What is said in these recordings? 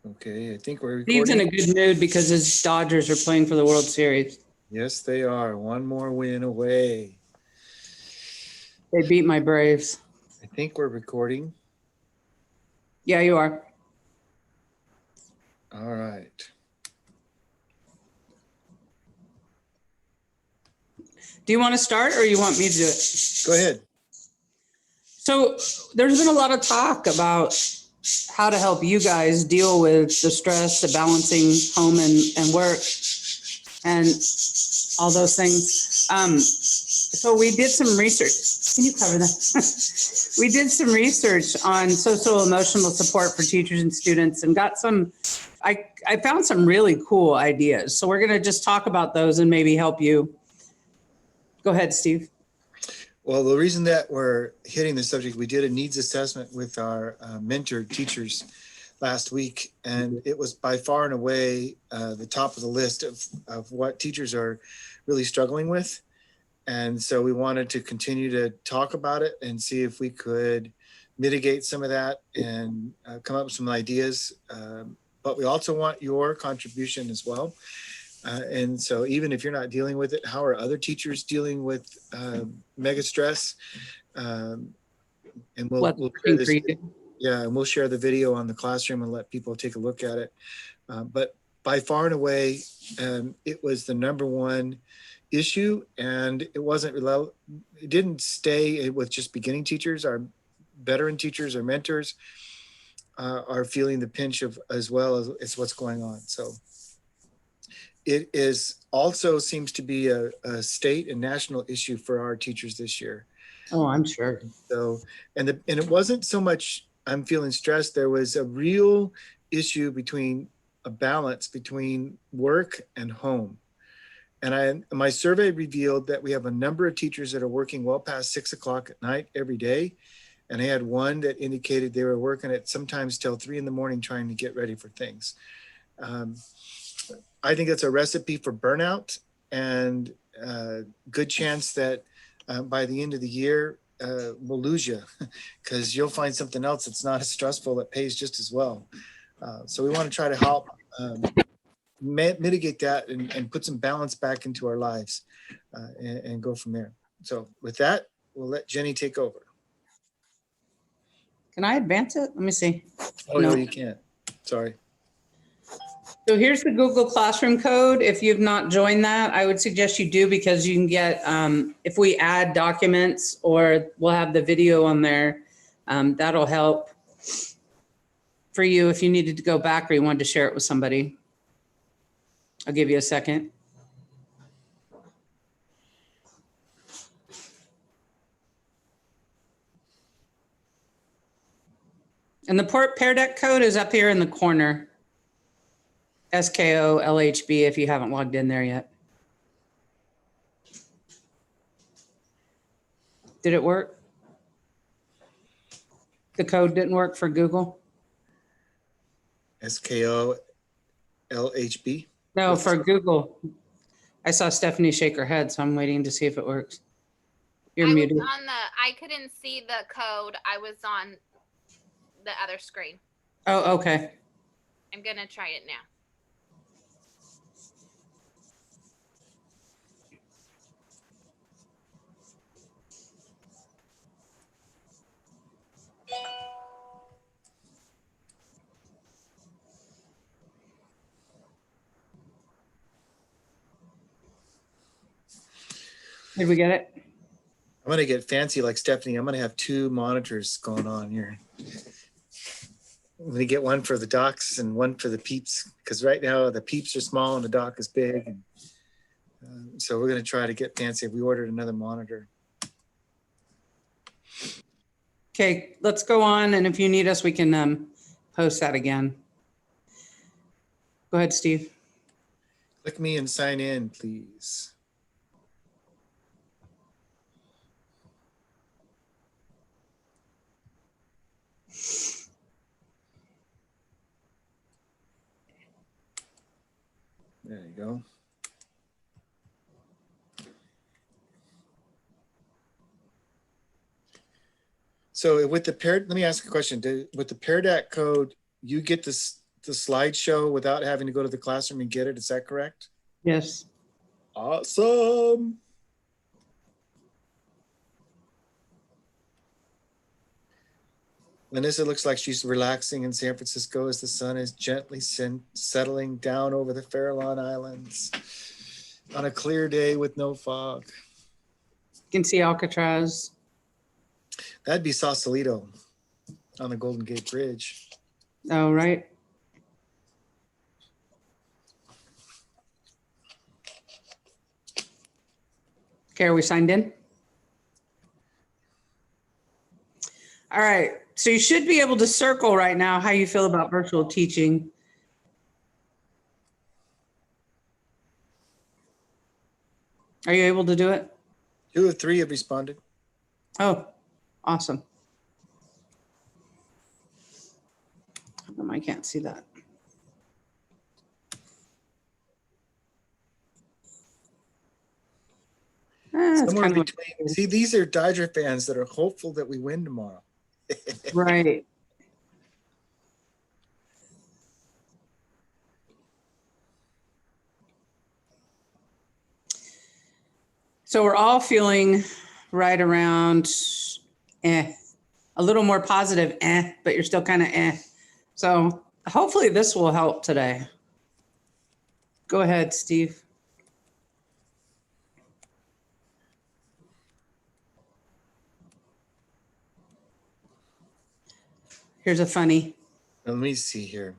Okay, I think we're Steve's in recording. a good mood because his Dodgers are playing for the World Series. Yes, they are. One more win away. They beat my Braves. I think we're recording. Yeah, you are. All right. Do you want to start or you want me to do it? Go ahead. So there's been a lot of talk about how to help you guys deal with the stress, the balancing home and work and all those things. So we did some research. Can you cover that? We did some research on social emotional support for teachers and students and got some, I found some really cool ideas. So we're going to just talk about those and maybe help you. Go ahead, Steve. Well, the reason that we're hitting the subject, we did a needs assessment with our mentor teachers last week, and it was by far and away the top of the list of what teachers are really struggling with. And so we wanted to continue to talk about it and see if we could mitigate some of that and come up with some ideas. But we also want your contribution as well. And so even if you're not dealing with it, how are other teachers dealing with mega stress? And we'll share this. Yeah, and we'll share the video on the classroom and let people take a look at it. But by far and away, it was the number one issue, and it didn't stay with just beginning teachers. Our veteran teachers or mentors are feeling the pinch of as well as what's going on. So it is also seems to be a state and national issue for our teachers this year. Oh, I'm sure. So, and it wasn't so much I'm feeling stressed. There was a real issue between a balance between work and home. And my survey revealed that we have a number of teachers that are working well past 6 o'clock at night every day. And I had one that indicated they were working at sometimes till 3 a.m. trying to get ready for things. I think it's a recipe for burnout, and good chance that by the end of the year, we'll lose you because you'll find something else that's not as stressful that pays just as well. So we want to try to help mitigate that and put some balance back into our lives and go from there. So with that, we'll let Jenny take over. Can I advance it? Let me see. Oh, no, you can't. Sorry. So here's the Google Classroom code. If you've not joined that, I would suggest you do, because you can get, if we add documents or we'll have the video on there, that'll help for you if you needed to go back or you wanted to share it with somebody. I'll give you a second. And the Pear Deck code is up here in the corner. SKOLHB if you haven't logged in there yet. Did it work? The code didn't work for Google? SKOLHB? No, for Google. I saw Stephanie shake her head, so I'm waiting to see if it works. You're muted. I couldn't see the code. I was on the other screen. Oh, okay. I'm going to try it now. Did we get it? I'm going to get fancy like Stephanie. I'm going to have 2 monitors going on here. I'm going to get one for the docs and one for the peeps, because right now the peeps are small and the doc is big. And, so we're going to try to get fancy. We ordered another monitor. Okay, let's go on. And if you need us, we can post that again. Go ahead, Steve. Click me and sign in, please. There you go. So with the let me ask a question. With the Pear Deck code, you get this the slideshow without having to go to the classroom and get it. Is that correct? Yes. Awesome. Vanessa looks like she's relaxing in San Francisco as the sun is gently settling down over the Farallon Islands on a clear day with no fog. You can see Alcatraz. That'd be Sausalito on the Golden Gate Bridge. Oh, right. Okay, are we signed in? All right, so you should be able to circle right now how you feel about virtual teaching. Are you able to do it? 2 of 3 have responded. Oh, awesome. How come I can't see that? It's Somewhere kind of between. See, these are Dodger fans that are hopeful that we win tomorrow. right. So we're all feeling right around a little more positive but you're still kind of So hopefully this will help today. Go ahead, Steve. Here's a funny. Let me see here.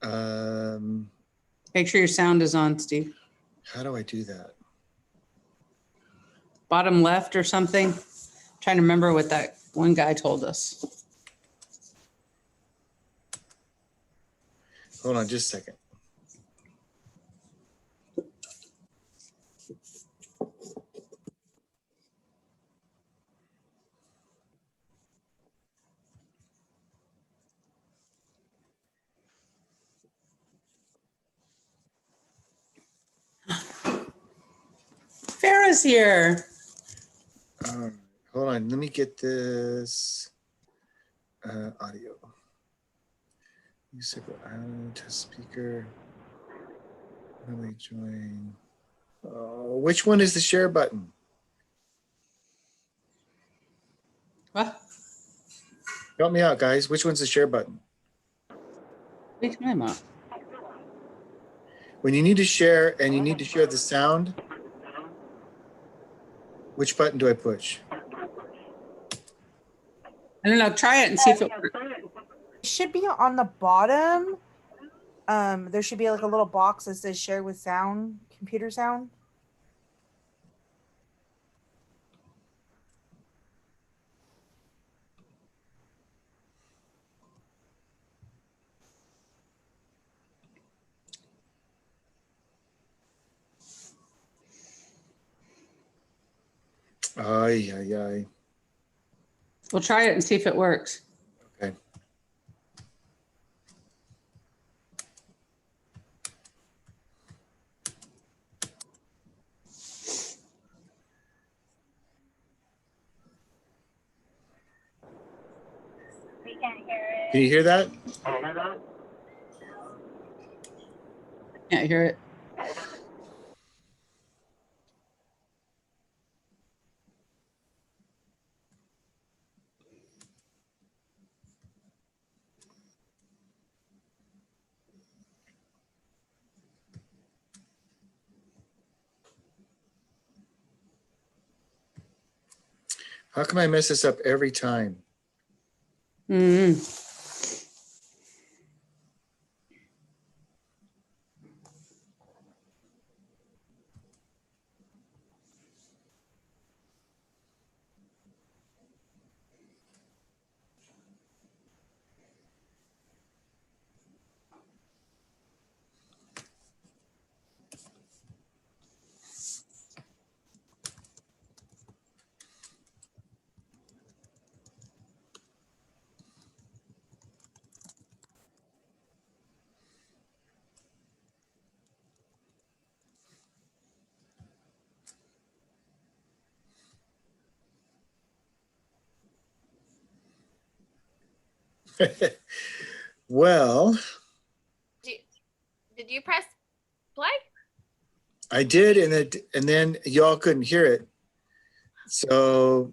Make sure your sound is on, Steve. How do I do that? Bottom left or something. I'm trying to remember what that one guy told us. Hold on just a second. Farrah's here. Hold on, let me get this audio. Music test speaker. Let me join. Which one is the share button? What? Help me out, guys. Which one's the share button? What are you talking about? When you need to share and you need to share the sound, which button do I push? I don't know. Try it and see if it works. It should be on the bottom. There should be like a little box that says share with sound, computer sound. Ay, ay, ay. We'll try it and see if it works. Okay. We can't hear it. Can you hear that? Can't hear it. How come I mess this up every time? Mm-hmm. Well, Did you press play? I did, and then y'all couldn't hear it. So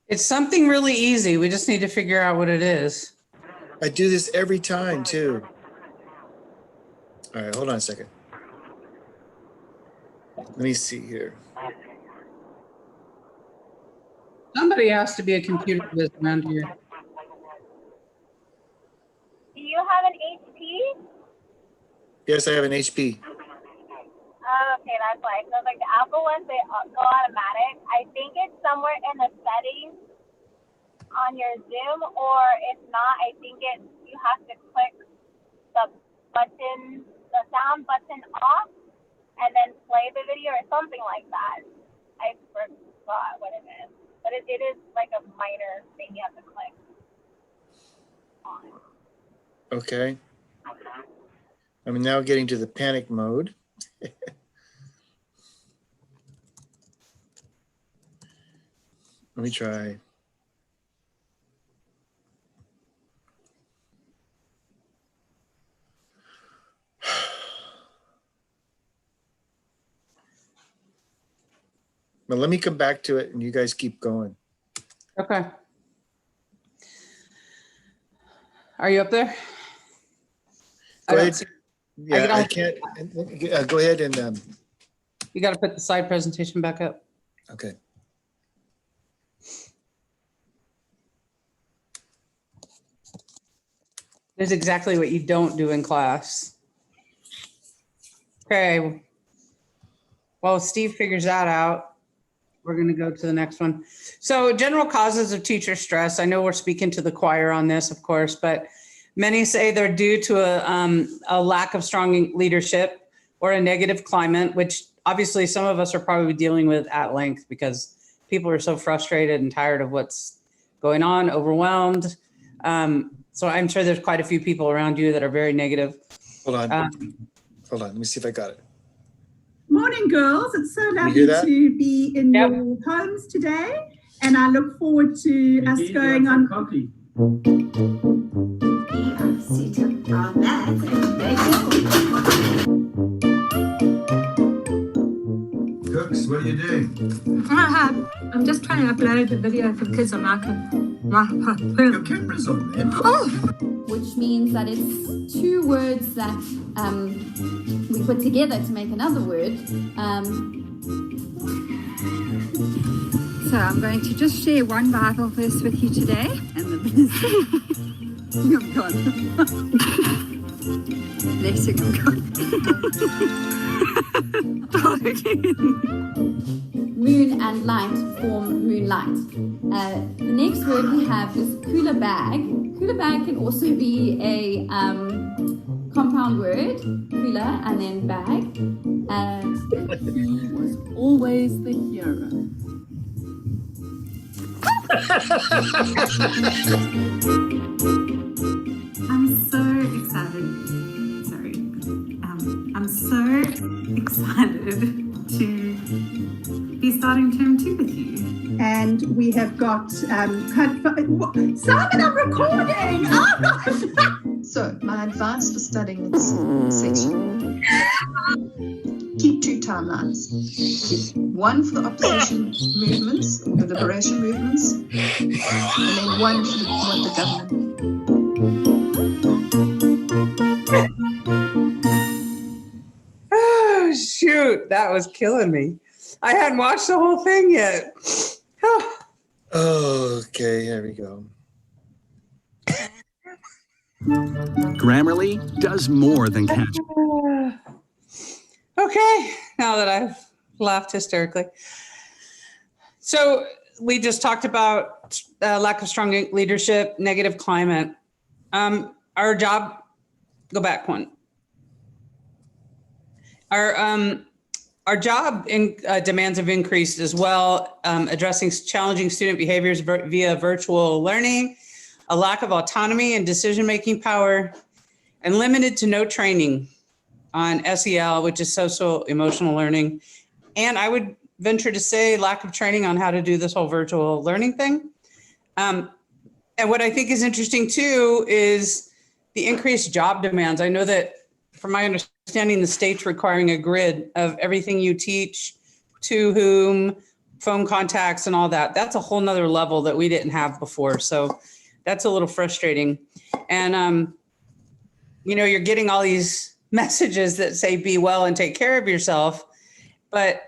It's something really easy. We just need to figure out what it is. I do this every time too. All right, hold on a second. Let me see here. Somebody has to be a computer whiz around here. Do you have an HP? Yes, I have an HP. Oh, okay, that's why. So like the Apple ones, they go automatic. I think it's somewhere in the settings on your Zoom, or if not, I think you have to click the button, the sound button off, and then play the video or something like that. I forgot what it is, but it is like a minor thing you have to click on. Okay. I'm now getting to the panic mode. Let me try. But let me come back to it and you guys keep going. Okay. Are you up there? Go I don't ahead. see- Yeah, can I only- can't. Go ahead and, You got to put the slide presentation back up. okay. There's exactly what you don't do in class. Okay. Well, Steve figures that out. We're going to go to the next one. So general causes of teacher stress. I know we're speaking to the choir on this, of course, but many say they're due to a lack of strong leadership or a negative climate, which obviously some of us are probably dealing with at length because people are so frustrated and tired of what's going on, overwhelmed. So I'm sure there's quite a few people around you that are very negative. Hold on. Hold on. Let me see if I got it. Morning, girls. It's so you lovely hear that? to be in Yep. your homes today. And I look forward to us going on. Coffee. Cooks, what are you doing? I'm just trying to upload the video for kids on my Your camera's on there. Which means that it's two words that we put together to make another word. So I'm going to just share one Bible verse with you today. And the I'm gone. Blessing, I'm gone. Start again. Moon and light form moonlight. The next word we have is cooler bag. Cooler bag can also be a compound word, cooler and then bag. He was always the hero. I'm so excited. Sorry. I'm so excited to be starting term 2 with you. And we have got Simon, I'm recording. Oh! So, my advice for studying this section: keep 2 timelines. Keep one for the opposition movements, or the liberation movements, and then one for the government. Oh, shoot. That was killing me. I hadn't watched the whole thing yet. Okay, here we go. Grammarly does more than catch. Okay, now that I've laughed hysterically. So we just talked about lack of strong leadership, negative climate. Our job, go back one. Our job demands have increased as well, addressing challenging student behaviors via virtual learning, a lack of autonomy and decision-making power, and limited to no training on SEL, which is social emotional learning. And I would venture to say lack of training on how to do this whole virtual learning thing. And what I think is interesting too is the increased job demands. I know that from my understanding, the state's requiring a grid of everything you teach, to whom, phone contacts and all that. That's a whole nother level that we didn't have before. So that's a little frustrating. And, you're getting all these messages that say, be well and take care of yourself. But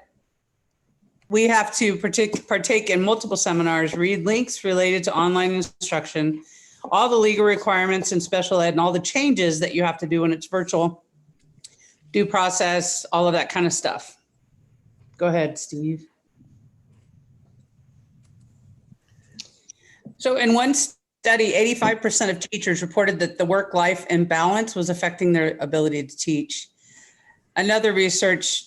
we have to partake in multiple seminars, read links related to online instruction, all the legal requirements in special ed, and all the changes that you have to do when it's virtual, due process, all of that kind of stuff. Go ahead, Steve. So in one study, 85% of teachers reported that the work-life imbalance was affecting their ability to teach. Another research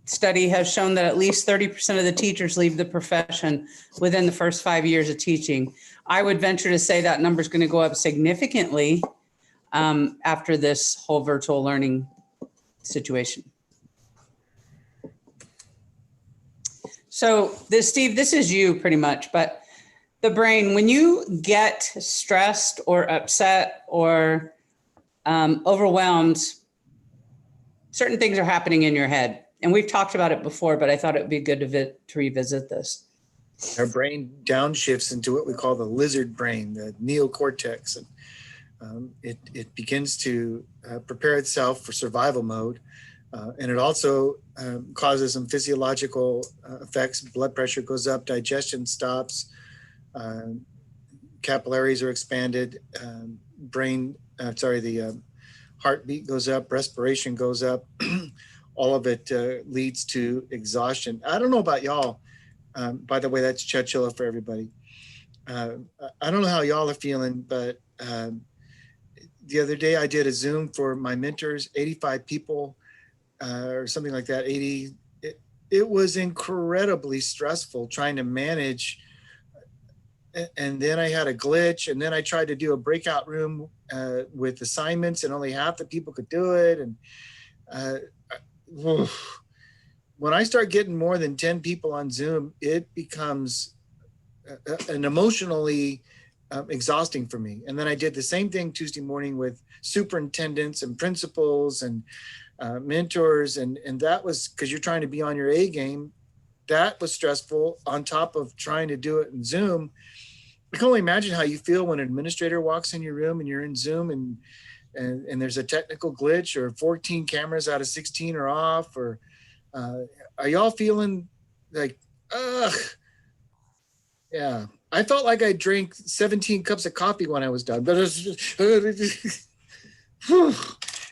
study has shown that at least 30% of the teachers leave the profession within the first 5 years of teaching. I would venture to say that number is going to go up significantly after this whole virtual learning situation. So Steve, this is you pretty much, but the brain, when you get stressed or upset or overwhelmed, certain things are happening in your head. And we've talked about it before, but I thought it would be good to revisit this. Our brain downshifts into what we call the lizard brain, the neocortex. And it begins to prepare itself for survival mode. And it also causes some physiological effects. Blood pressure goes up, digestion stops, capillaries are expanded, the heartbeat goes up, respiration goes up. All of it leads to exhaustion. I don't know about y'all. By the way, that's Chachilla for everybody. I don't know how y'all are feeling, but the other day I did a Zoom for my mentors, 85 people or something like that, 80. It was incredibly stressful trying to manage. And then I had a glitch, and then I tried to do a breakout room with assignments, and only half the people could do it. And when I start getting more than 10 people on Zoom, it becomes an emotionally exhausting for me. And then I did the same thing Tuesday morning with superintendents and principals and mentors. And that was because you're trying to be on your A game. That was stressful on top of trying to do it in Zoom. I can only imagine how you feel when an administrator walks in your room and you're in Zoom and there's a technical glitch, or 14 cameras out of 16 are off, or are y'all feeling like, ugh? Yeah, I felt like I drank 17 cups of coffee when I was done, but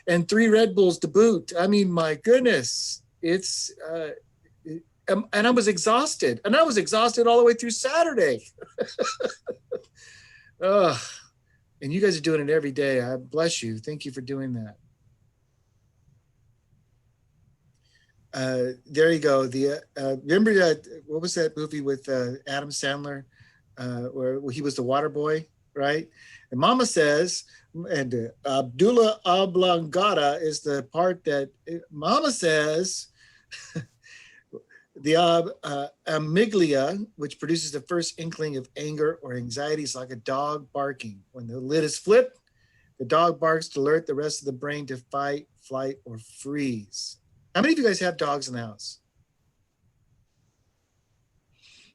and 3 Red Bulls to boot. I mean, my goodness, it's, and I was exhausted, and I was exhausted all the way through Saturday. Ugh. And you guys are doing it every day. I bless you. Thank you for doing that. There you go. Remember that, what was that movie with Adam Sandler where he was the water boy, right? And Mama says, and Abdullah Oblongata is the part that Mama says, the amygdala, which produces the first inkling of anger or anxiety, is like a dog barking. When the lid is flipped, the dog barks to alert the rest of the brain to fight, flight, or freeze. How many of you guys have dogs in the house?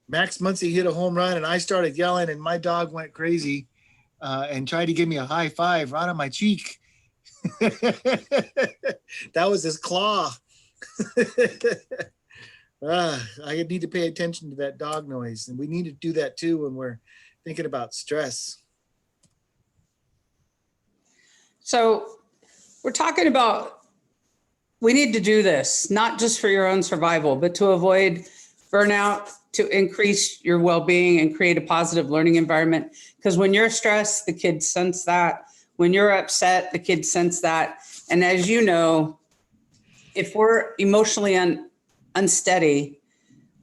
Max Muncy hit a home run, and I started yelling, and my dog went crazy and tried to give me a high five right on my cheek. That was his claw. I need to pay attention to that dog noise, and we need to do that too when we're thinking about stress. So we're talking about, we need to do this, not just for your own survival, but to avoid burnout, to increase your well-being and create a positive learning environment. Because when you're stressed, the kids sense that. When you're upset, the kids sense that. And as you know, if we're emotionally unsteady,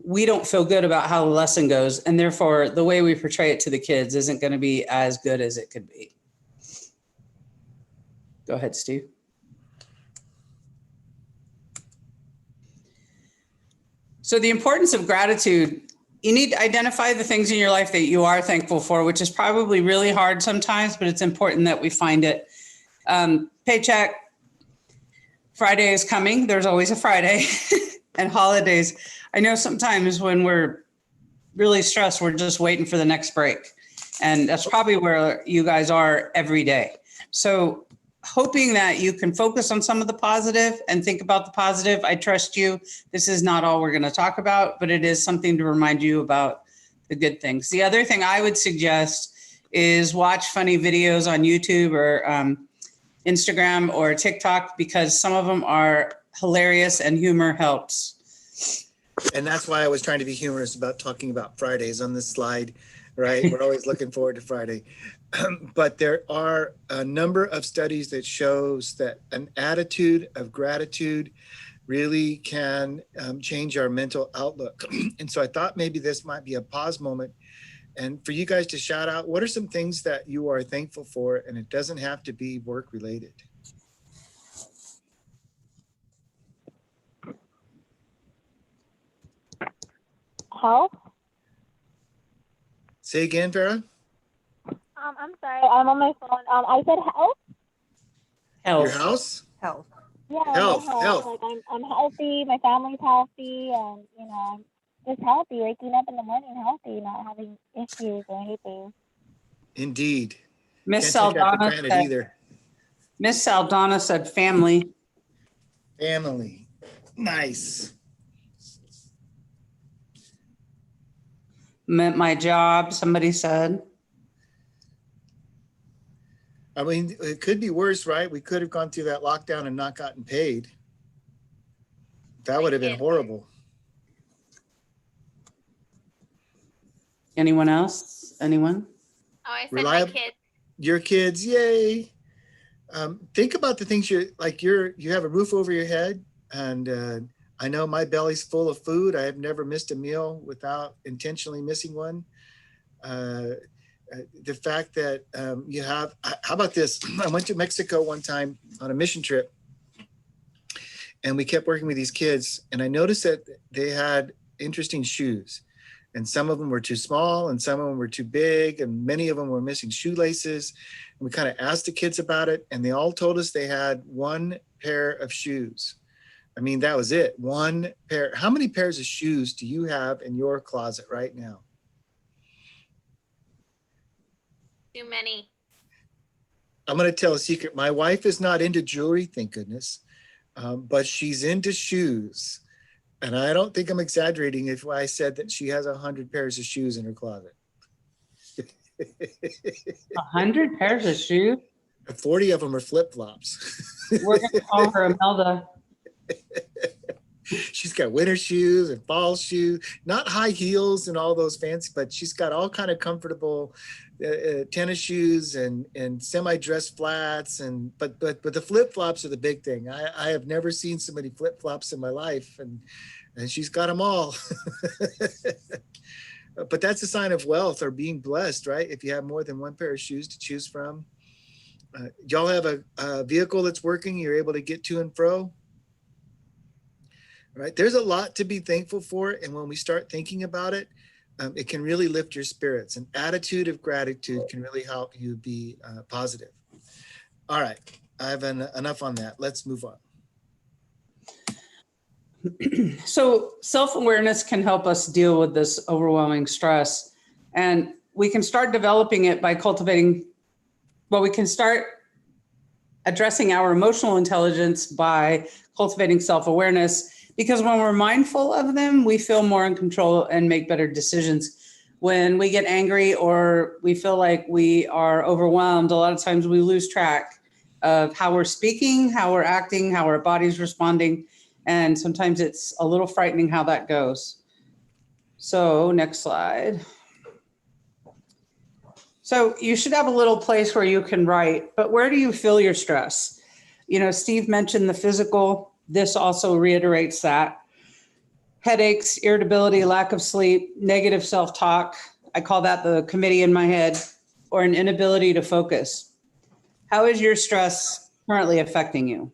we don't feel good about how the lesson goes. And therefore, the way we portray it to the kids isn't going to be as good as it could be. Go ahead, Steve. So the importance of gratitude you need to identify the things in your life that you are thankful for, which is probably really hard sometimes, but it's important that we find it. Paycheck, Friday is coming. There's always a Friday and holidays. I know sometimes when we're really stressed, we're just waiting for the next break. And that's probably where you guys are every day. So hoping that you can focus on some of the positive and think about the positive. I trust you. This is not all we're going to talk about, but it is something to remind you about the good things. The other thing I would suggest is watch funny videos on YouTube or Instagram or TikTok, because some of them are hilarious and humor helps. And that's why I was trying to be humorous about talking about Fridays on this slide, right? We're always looking forward to Friday. But there are a number of studies that shows that an attitude of gratitude really can change our mental outlook. And so I thought maybe this might be a pause moment and for you guys to shout out, what are some things that you are thankful for? And it doesn't have to be work related. Health? Say again, Farah? I'm sorry, I'm on my phone. I said health? Your house? Health. Yeah, Health, my health. Like I'm healthy, my family's healthy, and I'm just healthy, waking up in the morning healthy, not having issues or anything. Indeed. Miss Can't take that for Saldana granted said, either. Miss Saldana said family. Family. Nice. My job, somebody said. I mean, it could be worse, right? We could have gone through that lockdown and not gotten paid. That would have been horrible. Anyone else? Anyone? Oh, I said Reliable. my kids. Your kids, yay. Think about the things you have a roof over your head, and I know my belly's full of food. I have never missed a meal without intentionally missing one. The fact that you have, how about this? I went to Mexico one time on a mission trip, and we kept working with these kids, and I noticed that they had interesting shoes, and some of them were too small and some of them were too big, and many of them were missing shoelaces. And we kind of asked the kids about it, and they all told us they had one pair of shoes. I mean, that was it, one pair. How many pairs of shoes do you have in your closet right now? Too many. I'm going to tell a secret. My wife is not into jewelry, thank goodness, but she's into shoes. And I don't think I'm exaggerating if I said that she has 100 pairs of shoes in her closet. 100 pairs of shoes? 40 of them are flip-flops. We're going to call her Imelda. She's got winter shoes and fall shoes, not high heels and all those fancy, but she's got all kind of comfortable tennis shoes and semi-dress flats, but the flip-flops are the big thing. I have never seen so many flip-flops in my life, and she's got them all. But that's a sign of wealth or being blessed, right? If you have more than one pair of shoes to choose from. Y'all have a vehicle that's working, you're able to get to and fro. Right? There's a lot to be thankful for. And when we start thinking about it, it can really lift your spirits. An attitude of gratitude can really help you be positive. All right, I have enough on that. Let's move on. So self-awareness can help us deal with this overwhelming stress. And we can start developing it by we can start addressing our emotional intelligence by cultivating self-awareness. Because when we're mindful of them, we feel more in control and make better decisions. When we get angry or we feel like we are overwhelmed, a lot of times we lose track of how we're speaking, how we're acting, how our body's responding. And sometimes it's a little frightening how that goes. So next slide. So you should have a little place where you can write, but where do you feel your stress? Steve mentioned the physical. This also reiterates that. Headaches, irritability, lack of sleep, negative self-talk. I call that the committee in my head, or an inability to focus. How is your stress currently affecting you?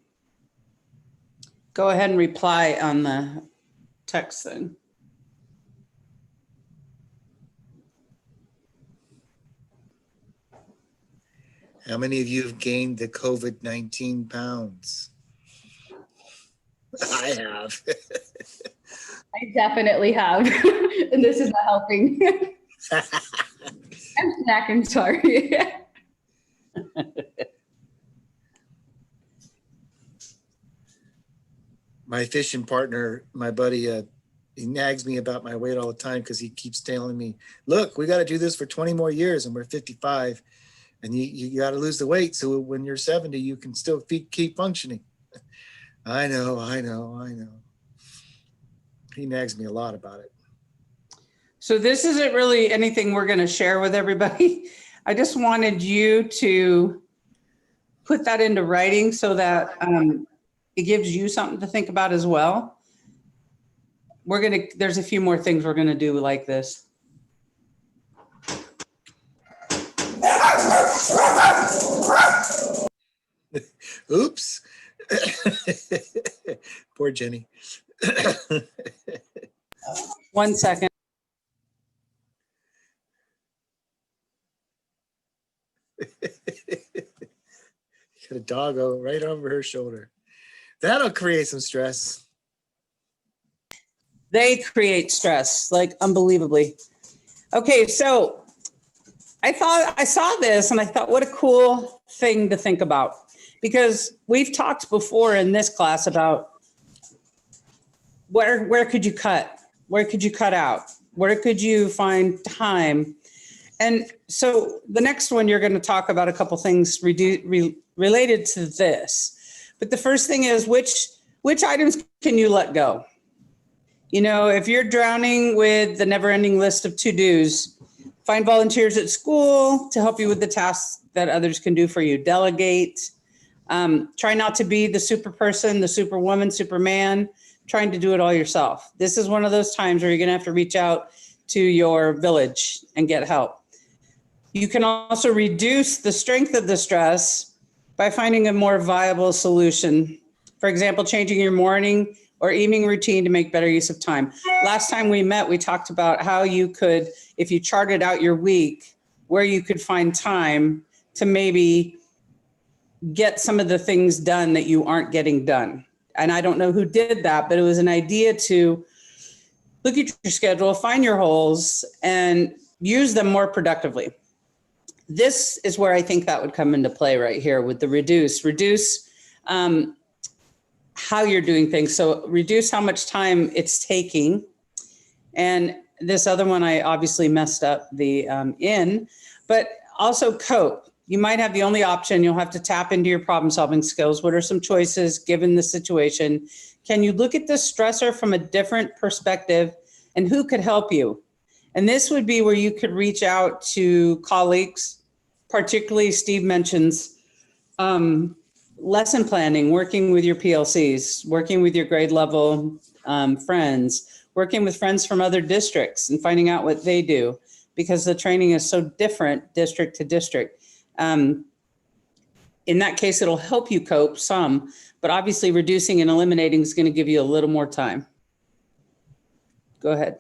Go ahead and reply on the text thing. How many of you have gained the COVID-19 pounds? I have. I definitely have. And this is not helping. I'm snacking, sorry. My fishing partner, my buddy, he nags me about my weight all the time because he keeps telling me, look, we got to do this for 20 more years and we're 55 and you got to lose the weight. So when you're 70, you can still keep functioning. I know. He nags me a lot about it. So this isn't really anything we're going to share with everybody. I just wanted you to put that into writing so that it gives you something to think about as well. There's a few more things we're going to do like this. Oops. Poor Jenny. 1 second. Got a doggo right over her shoulder. That'll create some stress. They create stress, like unbelievably. Okay, so I saw this and I thought, what a cool thing to think about. Because we've talked before in this class about where could you cut? Where could you cut out? Where could you find time? And so the next one, you're going to talk about a couple things related to this. But the first thing is which items can you let go? You know, if you're drowning with the never-ending list of to-dos, find volunteers at school to help you with the tasks that others can do for you. Delegate. Try not to be the super person, the superwoman, superman, trying to do it all yourself. This is one of those times where you're going to have to reach out to your village and get help. You can also reduce the strength of the stress by finding a more viable solution. For example, changing your morning or evening routine to make better use of time. Last time we met, we talked about how you could, if you charted out your week, where you could find time to maybe get some of the things done that you aren't getting done. And I don't know who did that, but it was an idea to look at your schedule, find your holes, and use them more productively. This is where I think that would come into play right here with the reduce how you're doing things. So reduce how much time it's taking. And this other one, I obviously messed up the but also cope. You might have the only option. You'll have to tap into your problem solving skills. What are some choices given the situation? Can you look at the stressor from a different perspective and who could help you? And this would be where you could reach out to colleagues, particularly Steve mentions lesson planning, working with your PLCs, working with your grade level friends, working with friends from other districts and finding out what they do, because the training is so different district to district. In that case, it'll help you cope some, but obviously reducing and eliminating is going to give you a little more time. Go ahead.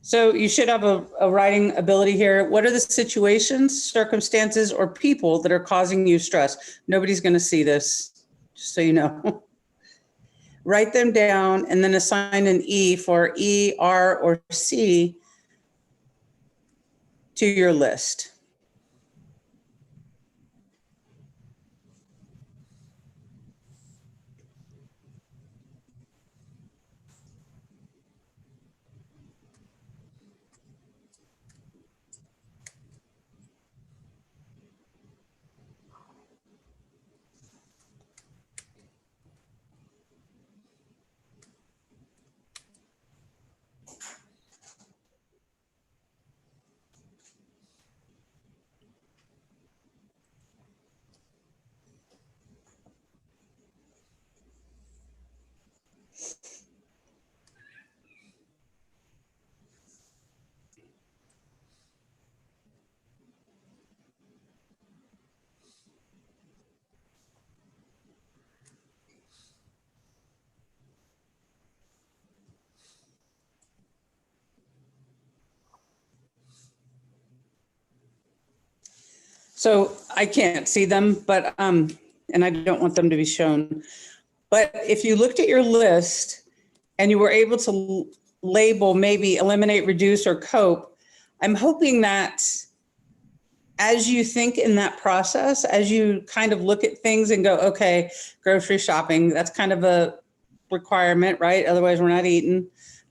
So you should have a writing ability here. What are the situations, circumstances, or people that are causing you stress? Nobody's going to see this, just so you know. Write them down and then assign an E for E, R, or C to your list. So I can't see them, but, and I don't want them to be shown. But if you looked at your list and you were able to label, maybe eliminate, reduce, or cope, I'm hoping that as you think in that process, as you kind of look at things and go, okay, grocery shopping, that's kind of a requirement, right? Otherwise we're not eating.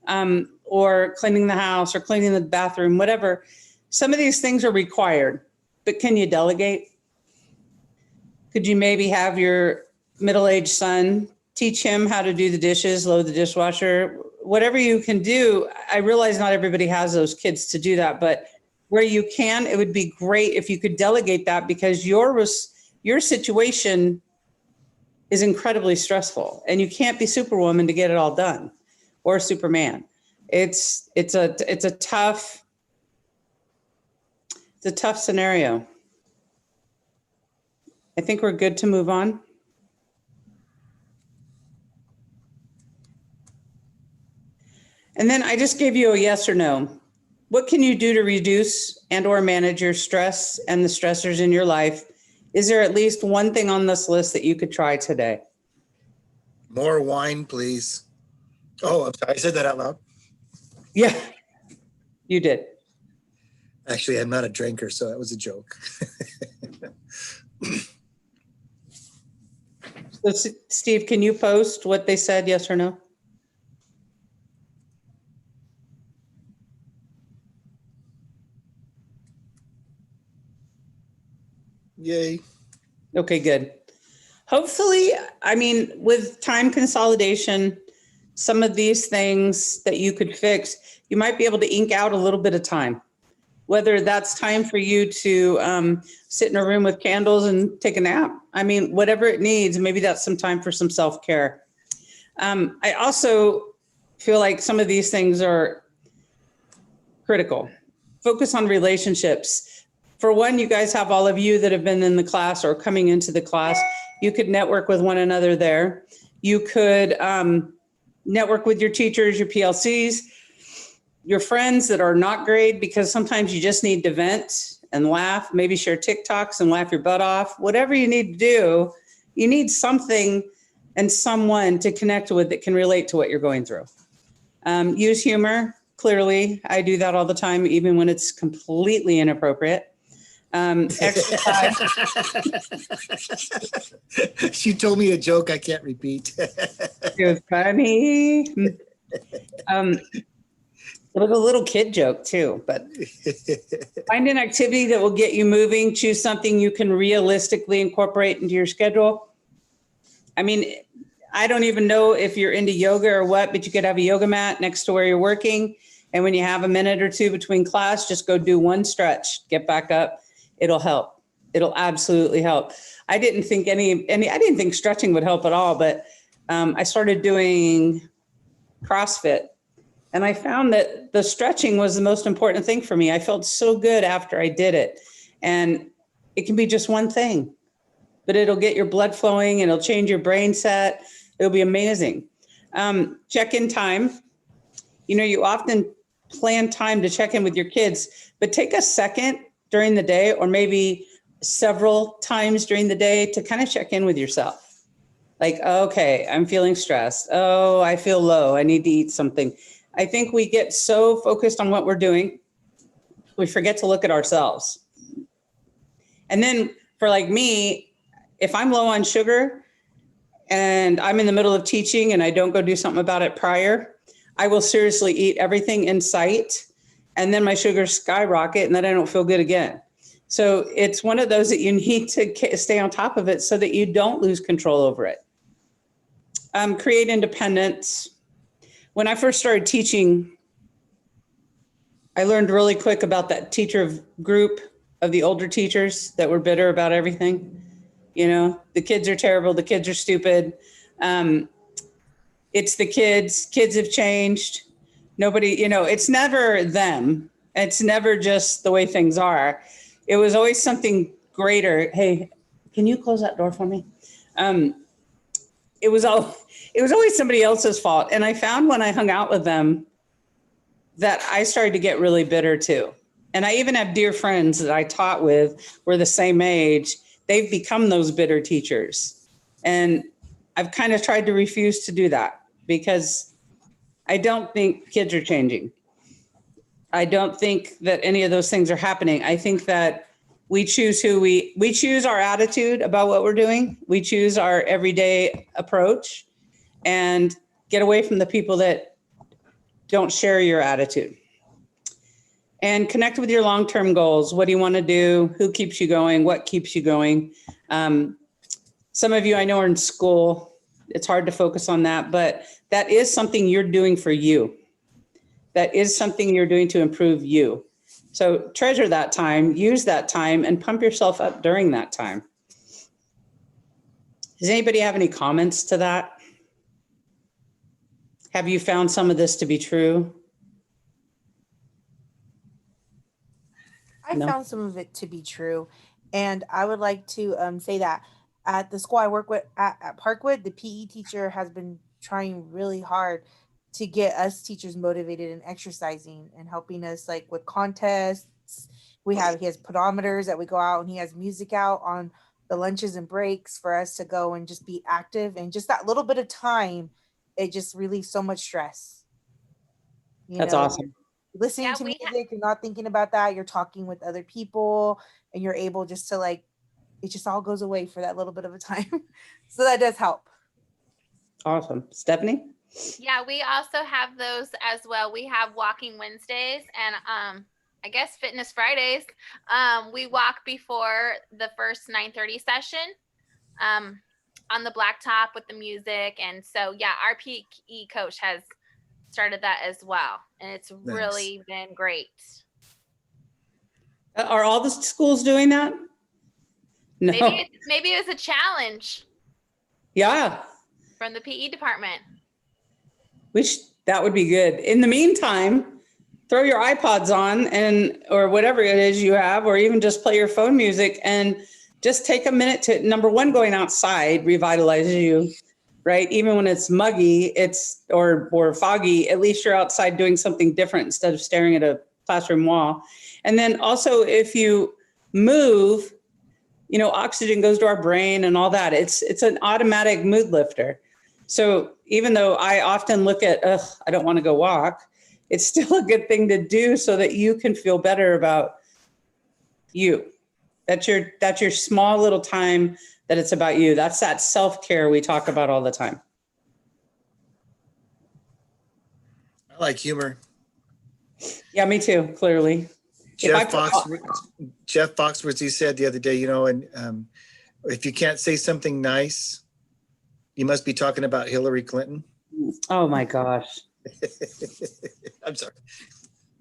Or cleaning the house or cleaning the bathroom, whatever. Some of these things are required, but can you delegate? Could you maybe have your middle-aged son teach him how to do the dishes, load the dishwasher, whatever you can do? I realize not everybody has those kids to do that, but where you can, it would be great if you could delegate that, because your situation is incredibly stressful and you can't be Superwoman to get it all done, or Superman. It's a tough scenario. I think we're good to move on. And then I just gave you a yes or no. What can you do to reduce and or manage your stress and the stressors in your life? Is there at least one thing on this list that you could try today? More wine, please. Oh, I'm sorry. I said that out loud. Yeah, you did. Actually, I'm not a drinker, so that was a joke. So, Steve, can you post what they said, yes or no? Yay. Okay, good. Hopefully, I mean, with time consolidation, some of these things that you could fix, you might be able to ink out a little bit of time. Whether that's time for you to sit in a room with candles and take a nap. I mean, whatever it needs, maybe that's some time for some self-care. I also feel like some of these things are critical. Focus on relationships. For one, you guys have all of you that have been in the class or coming into the class. You could network with one another there. You could network with your teachers, your PLCs, your friends that are not great, because sometimes you just need to vent and laugh, maybe share TikToks and laugh your butt off. Whatever you need to do, you need something and someone to connect with that can relate to what you're going through. Use humor. Clearly, I do that all the time, even when it's completely inappropriate. Exercise. She told me a joke I can't repeat. It was funny. It was a little kid joke too, but find an activity that will get you moving. Choose something you can realistically incorporate into your schedule. I mean, I don't even know if you're into yoga or what, but you could have a yoga mat next to where you're working. And when you have a minute or two between class, just go do one stretch, get back up. It'll help. It'll absolutely help. I didn't think I didn't think stretching would help at all, but I started doing CrossFit. And I found that the stretching was the most important thing for me. I felt so good after I did it. And it can be just one thing, but it'll get your blood flowing and it'll change your brain set. It'll be amazing. Check-in time. You know, you often plan time to check in with your kids, but take a second during the day, or maybe several times during the day, to kind of check in with yourself. Like, okay, I'm feeling stressed. Oh, I feel low. I need to eat something. I think we get so focused on what we're doing, we forget to look at ourselves. And then for like me, if I'm low on sugar and I'm in the middle of teaching and I don't go do something about it prior, I will seriously eat everything in sight. And then my sugars skyrocket and then I don't feel good again. So it's one of those that you need to stay on top of it so that you don't lose control over it. Create independence. When I first started teaching, I learned really quick about that teacher group of the older teachers that were bitter about everything. You know, the kids are terrible. The kids are stupid. It's the kids. Kids have changed. Nobody, you know, it's never them. It's never just the way things are. It was always something greater. Hey, can you close that door for me? It was always somebody else's fault. And I found when I hung out with them that I started to get really bitter too. And I even have dear friends that I taught with, we're the same age. They've become those bitter teachers. And I've kind of tried to refuse to do that because I don't think kids are changing. I don't think that any of those things are happening. I think that we choose we choose our attitude about what we're doing. We choose our everyday approach and get away from the people that don't share your attitude. And connect with your long-term goals. What do you want to do? Who keeps you going? What keeps you going? Some of you I know are in school. It's hard to focus on that, but that is something you're doing for you. That is something you're doing to improve you. So treasure that time, use that time, and pump yourself up during that time. Does anybody have any comments to that? Have you found some of this to be true? I No? found some of it to be true. And I would like to say that at the school I work with at Parkwood, the PE teacher has been trying really hard to get us teachers motivated and exercising and helping us like with contests. He has pedometers that we go out, and he has music out on the lunches and breaks for us to go and just be active. And just that little bit of time, it just relieves so much stress. That's awesome. Listening Yeah, to we music, you're not thinking about that. You're talking with other people, and you're able just to like, it just all goes away for that little bit of a time. So that does help. Awesome. Stephanie? Yeah, we also have those as well. We have walking Wednesdays and I guess fitness Fridays. We walk before the first 9:30 session on the blacktop with the music. And so, yeah, our PE coach has started that as well. And it's really been great. Are all the schools doing that? No. Maybe it was a challenge Yeah. from the PE department. That would be good. In the meantime, throw your iPods on or whatever it is you have, or even just play your phone music and just take a minute to, number one, going outside revitalizes you, right? Even when it's muggy, or foggy, at least you're outside doing something different instead of staring at a classroom wall. And then also if you move, oxygen goes to our brain and all that. It's an automatic mood lifter. So even though I often look at, I don't want to go walk, it's still a good thing to do so that you can feel better about you. That's your small little time that it's about you. That's that self-care we talk about all the time. I like humor. Yeah, me too, clearly. Jeff Foxworthy, he said the other day, and if you can't say something nice, you must be talking about Hillary Clinton. Oh my gosh. I'm sorry.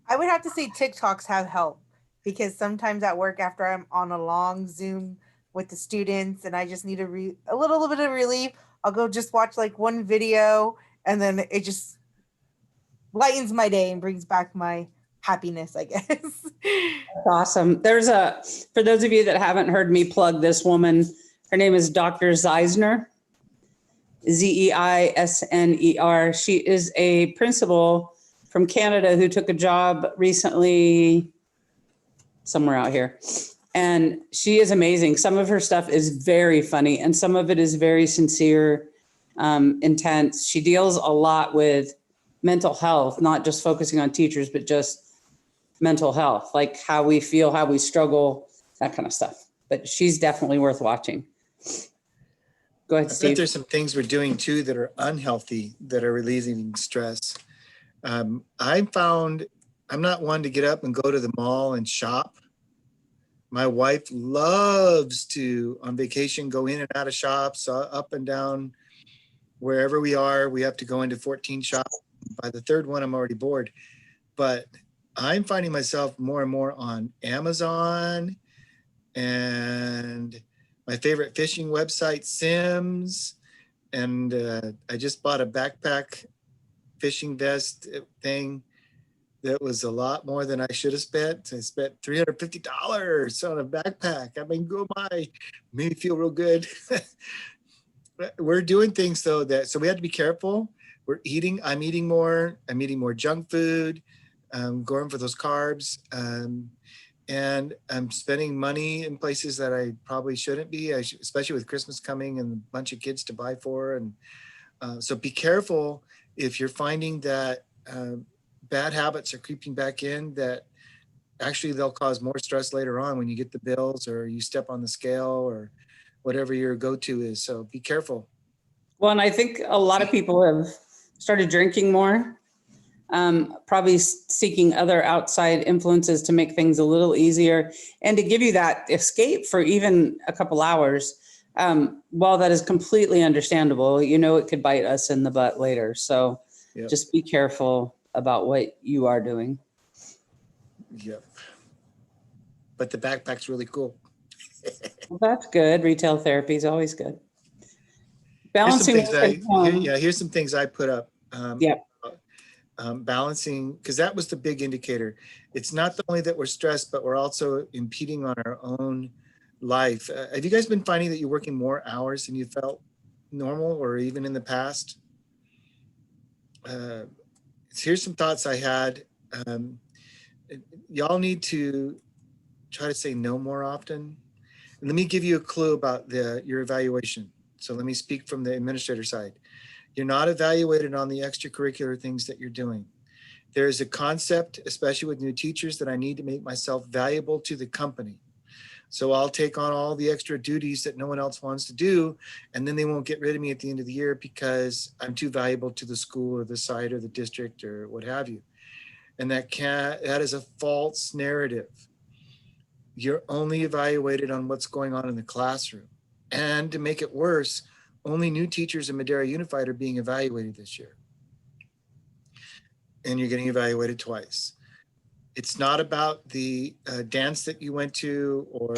I would have to say TikToks have helped, because sometimes at work after I'm on a long Zoom with the students and I just need a little bit of relief, I'll go just watch like one video, and then it just lightens my day and brings back my happiness, I guess. That's awesome. For those of you that haven't heard me plug this woman, her name is Dr. Zeisner. Zeisner. She is a principal from Canada who took a job recently somewhere out here. And she is amazing. Some of her stuff is very funny and some of it is very sincere, intense. She deals a lot with mental health, not just focusing on teachers, but just mental health, like how we feel, how we struggle, that kind of stuff. But she's definitely worth watching. Go ahead, Steve. I bet there's some things we're doing too that are unhealthy, that are relieving stress. I found I'm not one to get up and go to the mall and shop. My wife loves to, on vacation, go in and out of shops, up and down, wherever we are. We have to go into 14 shops. By the third one, I'm already bored. But I'm finding myself more and more on Amazon and my favorite fishing website, Sims. And I just bought a backpack fishing vest thing that was a lot more than I should have spent. I spent $350 on a backpack. I mean, go buy, made me feel real good. We're doing things though so we have to be careful. I'm eating more junk food. going for those carbs. And I'm spending money in places that I probably shouldn't be, especially with Christmas coming and a bunch of kids to buy for. And so be careful if you're finding that bad habits are creeping back in, that actually they'll cause more stress later on when you get the bills or you step on the scale or whatever your go-to is. So be careful. Well, and I think a lot of people have started drinking more, probably seeking other outside influences to make things a little easier and to give you that escape for even a couple hours. While that is completely understandable, it could bite us in the butt later. So just be careful about what you are doing. Yep. But the backpack's really cool. Well, that's good. Retail therapy is always good. Balancing. Balancing. Here's some things I put up. Yep. Balancing, because that was the big indicator. It's not only that we're stressed, but we're also impeding on our own life. Have you guys been finding that you're working more hours than you felt normal or even in the past? Here's some thoughts I had. Y'all need to try to say no more often. And let me give you a clue about your evaluation. So let me speak from the administrator side. You're not evaluated on the extracurricular things that you're doing. There is a concept, especially with new teachers, that I need to make myself valuable to the company. So I'll take on all the extra duties that no one else wants to do, and then they won't get rid of me at the end of the year because I'm too valuable to the school or the site or the district or what have you. And that is a false narrative. You're only evaluated on what's going on in the classroom. And to make it worse, only new teachers in Madera Unified are being evaluated this year. And you're getting evaluated twice. It's not about the dance that you went to or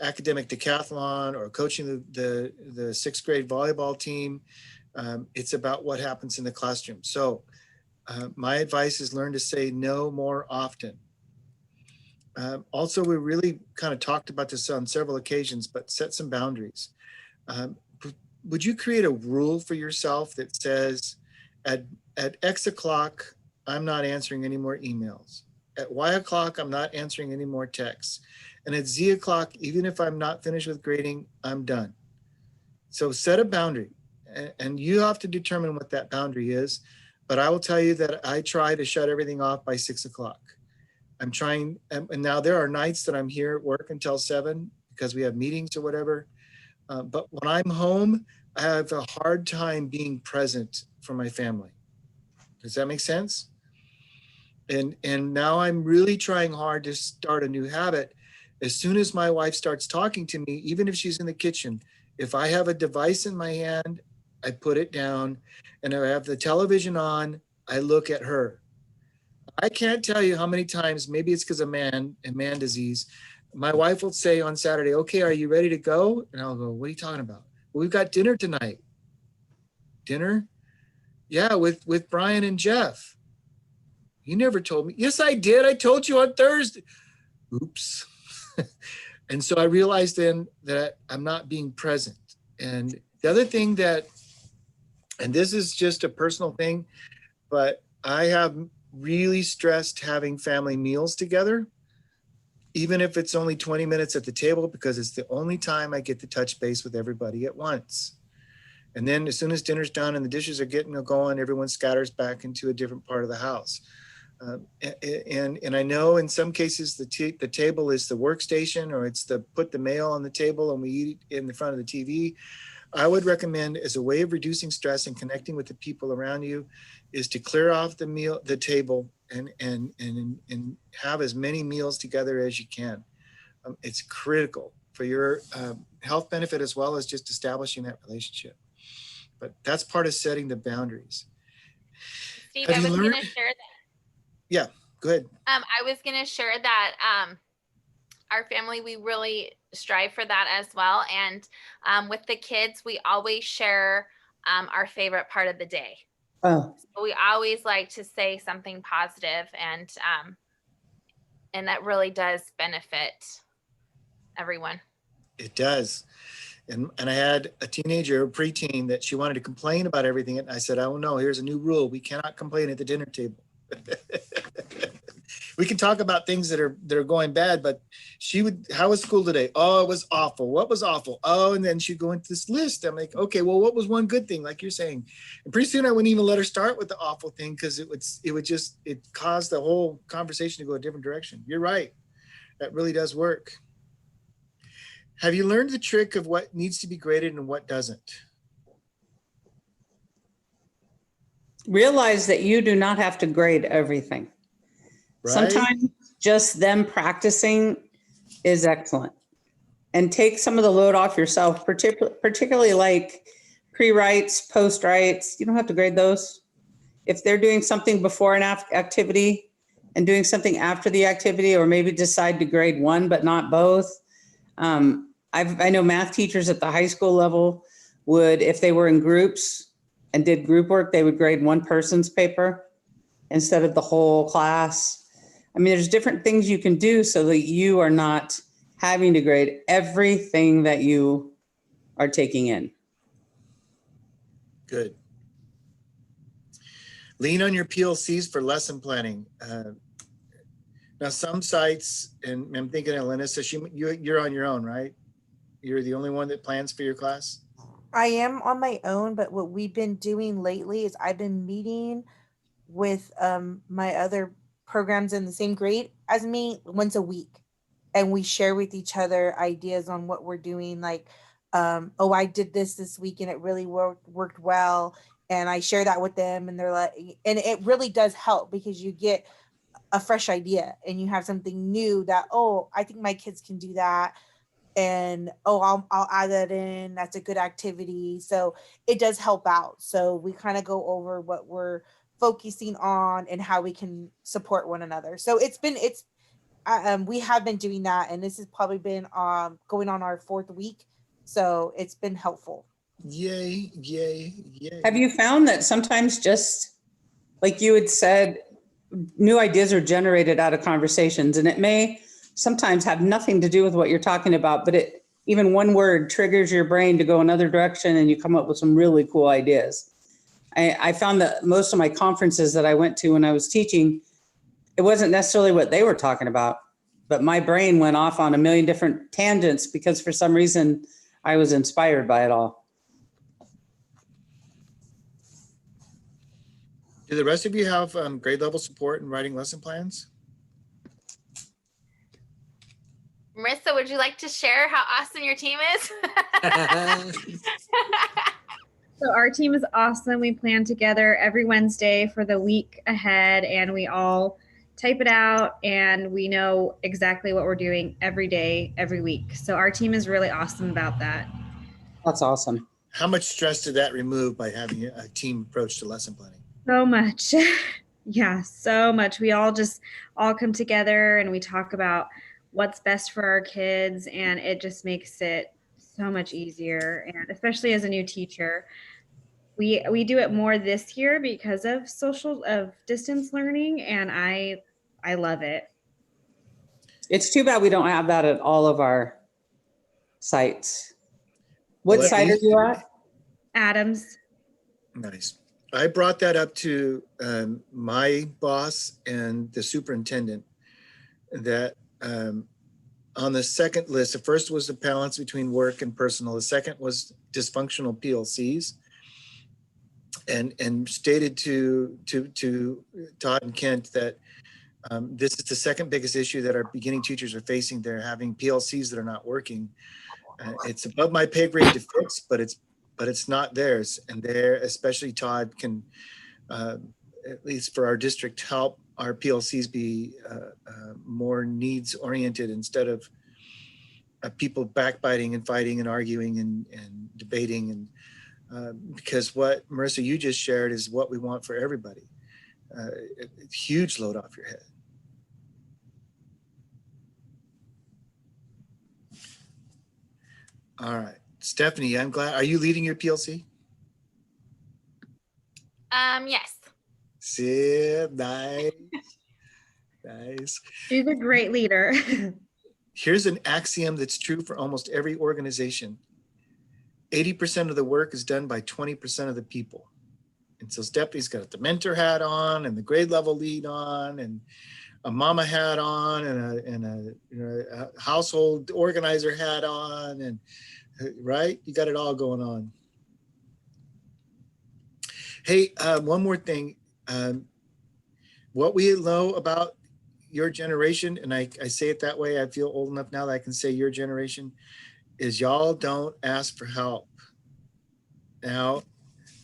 academic decathlon or coaching the sixth grade volleyball team. It's about what happens in the classroom. So my advice is learn to say no more often. Also, we really kind of talked about this on several occasions, but set some boundaries. Would you create a rule for yourself that says at X o'clock, I'm not answering any more emails. At Y o'clock, I'm not answering any more texts. And at Z o'clock, even if I'm not finished with grading, I'm done. So set a boundary, and you have to determine what that boundary is. But I will tell you that I try to shut everything off by 6 o'clock. I'm trying, and now there are nights that I'm here at work until 7 because we have meetings or whatever. But when I'm home, I have a hard time being present for my family. Does that make sense? And now I'm really trying hard to start a new habit. As soon as my wife starts talking to me, even if she's in the kitchen, if I have a device in my hand, I put it down, and if I have the television on, I look at her. I can't tell you how many times, maybe it's because of man disease, my wife will say on Saturday, okay, are you ready to go? And I'll go, what are you talking about? Well, we've got dinner tonight. Dinner? Yeah, with Brian and Jeff. You never told me. Yes, I did. I told you on Thursday. Oops. And so I realized then that I'm not being present. And the other thing that, and this is just a personal thing, but I have really stressed having family meals together, even if it's only 20 minutes at the table, because it's the only time I get to touch base with everybody at once. And then as soon as dinner's done and the dishes are getting going, everyone scatters back into a different part of the house. And I know in some cases the table is the workstation, or it's put the mail on the table and we eat in the front of the TV. I would recommend, as a way of reducing stress and connecting with the people around you, is to clear off the table and have as many meals together as you can. It's critical for your health benefit as well as just establishing that relationship. But that's part of setting the boundaries. Steve, I was going to share that. Yeah, go ahead. I was going to share that our family, we really strive for that as well. And with the kids, we always share our favorite part of the day. Oh. So we always like to say something positive, and that really does benefit everyone. It does. And I had a teenager, a preteen, that she wanted to complain about everything. And I said, oh no, here's a new rule. We cannot complain at the dinner table. We can talk about things that are going bad, but she would, how was school today? Oh, it was awful. What was awful? Oh, and then she'd go into this list. I'm like, okay, well, what was one good thing? Like you're saying. And pretty soon I wouldn't even let her start with the awful thing because it caused the whole conversation to go a different direction. You're right. That really does work. Have you learned the trick of what needs to be graded and what doesn't? Realize that you do not have to grade everything. Right? Sometimes just them practicing is excellent. And take some of the load off yourself, particularly like pre-writes, post-writes. You don't have to grade those. If they're doing something before an activity and doing something after the activity, or maybe decide to grade one but not both. I know math teachers at the high school level would, if they were in groups and did group work, they would grade one person's paper instead of the whole class. I mean, there's different things you can do so that you are not having to grade everything that you are taking in. Good. Lean on your PLCs for lesson planning. Now, some sites, and I'm thinking Elena, so you're on your own, right? You're the only one that plans for your class? I am on my own, but what we've been doing lately is I've been meeting with my other programs in the same grade as me once a week, and we share with each other ideas on what we're doing. Like, oh, I did this week and it really worked well, and I share that with them, and they're like, and it really does help because you get a fresh idea and you have something new that, oh, I think my kids can do that, and oh, I'll add that in. That's a good activity. So it does help out. So we kind of go over what we're focusing on and how we can support one another. So we have been doing that, and this has probably been going on our 4th week. So it's been helpful. Yay, yay, yay. Have you found that sometimes, just like you had said, new ideas are generated out of conversations, and it may sometimes have nothing to do with what you're talking about, but even one word triggers your brain to go another direction and you come up with some really cool ideas. I found that most of my conferences that I went to when I was teaching, it wasn't necessarily what they were talking about, but my brain went off on a million different tangents because for some reason I was inspired by it all. Do the rest of you have grade level support in writing lesson plans? Marissa, would you like to share how awesome your team is? So our team is awesome. We plan together every Wednesday for the week ahead, and we all type it out, and we know exactly what we're doing every day, every week. So our team is really awesome about that. That's awesome. How much stress did that remove by having a team approach to lesson planning? So much. Yeah, so much. We all come together and we talk about what's best for our kids, and it just makes it so much easier. And especially as a new teacher, we do it more this year because of distance learning, and I love it. It's too bad we don't have that at all of our sites. What site are you at? Adams. Nice. I brought that up to my boss and the superintendent, that on the second list, the first was the balance between work and personal. The second was dysfunctional PLCs, and stated to Todd and Kent that this is the second biggest issue that our beginning teachers are facing. They're having PLCs that are not working. It's above my pay grade to fix, but it's not theirs. And there, especially Todd can, at least for our district, help our PLCs be more needs oriented instead of people backbiting and fighting and arguing and debating. And because what Marissa, you just shared is what we want for everybody. Huge load off your head. All right, Stephanie, I'm glad. Are you leading your PLC? Yes. See, nice. Nice. She's a great leader. Here's an axiom that's true for almost every organization. 80% of the work is done by 20% of the people. And so Stephanie's got the mentor hat on and the grade level lead on and a mama hat on and a household organizer hat on, and right? You got it all going on. Hey, one more thing. What we know about your generation, and I say it that way, I feel old enough now that I can say your generation, is y'all don't ask for help. Now,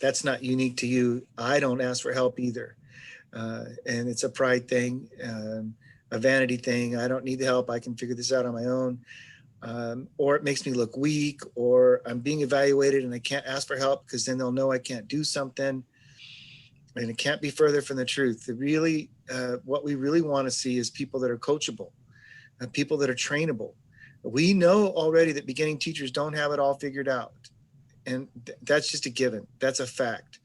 that's not unique to you. I don't ask for help either. And it's a pride thing, a vanity thing. I don't need the help. I can figure this out on my own. Or it makes me look weak, or I'm being evaluated and I can't ask for help because then they'll know I can't do something. And it can't be further from the truth. What we really want to see is people that are coachable, people that are trainable. We know already that beginning teachers don't have it all figured out. And that's just a given. That's a fact.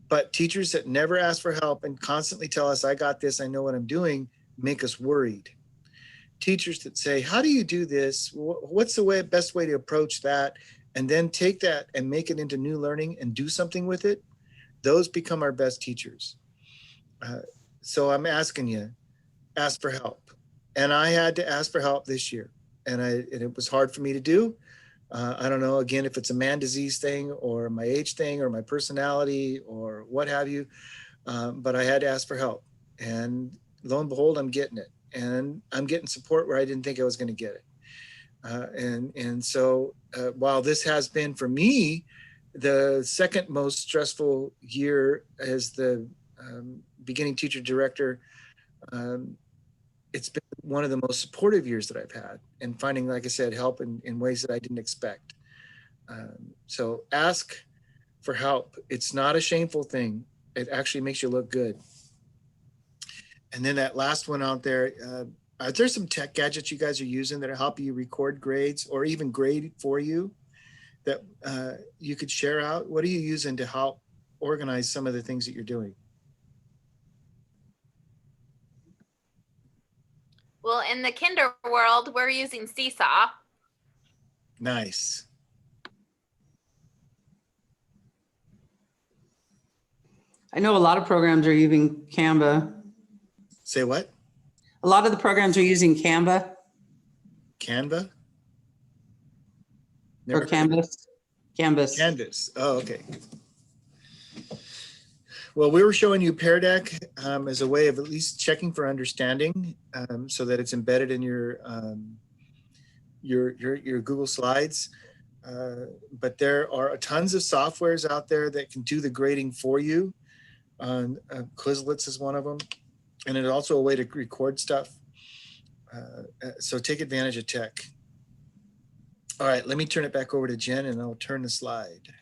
But teachers that never ask for help and constantly tell us, I got this, I know what I'm doing, make us worried. Teachers that say, how do you do this? What's the best way to approach that? And then take that and make it into new learning and do something with it. Those become our best teachers. So I'm asking you, ask for help. And I had to ask for help this year. And it was hard for me to do. I don't know, again, if it's a man disease thing or my age thing or my personality or what have you, but I had to ask for help. And lo and behold, I'm getting it. And I'm getting support where I didn't think I was going to get it. And so while this has been, for me, the second most stressful year as the beginning teacher director, it's been one of the most supportive years that I've had, and finding, like I said, help in ways that I didn't expect. So ask for help. It's not a shameful thing. It actually makes you look good. And then that last one out there, are there some tech gadgets you guys are using that help you record grades or even grade for you that you could share out? What are you using to help organize some of the things that you're doing? Well, in the kinder world, we're using Seesaw. Nice. I know a lot of programs are using Canva. Say what? A lot of the programs are using Canva. Canva? Or Canvas. Canvas. Canvas. Oh, okay. Well, we were showing you Pear Deck as a way of at least checking for understanding, so that it's embedded in your Google Slides. But there are tons of softwares out there that can do the grading for you. Quizlets is one of them, and it's also a way to record stuff. So take advantage of tech. All right, let me turn it back over to Jen, and I'll turn the slide.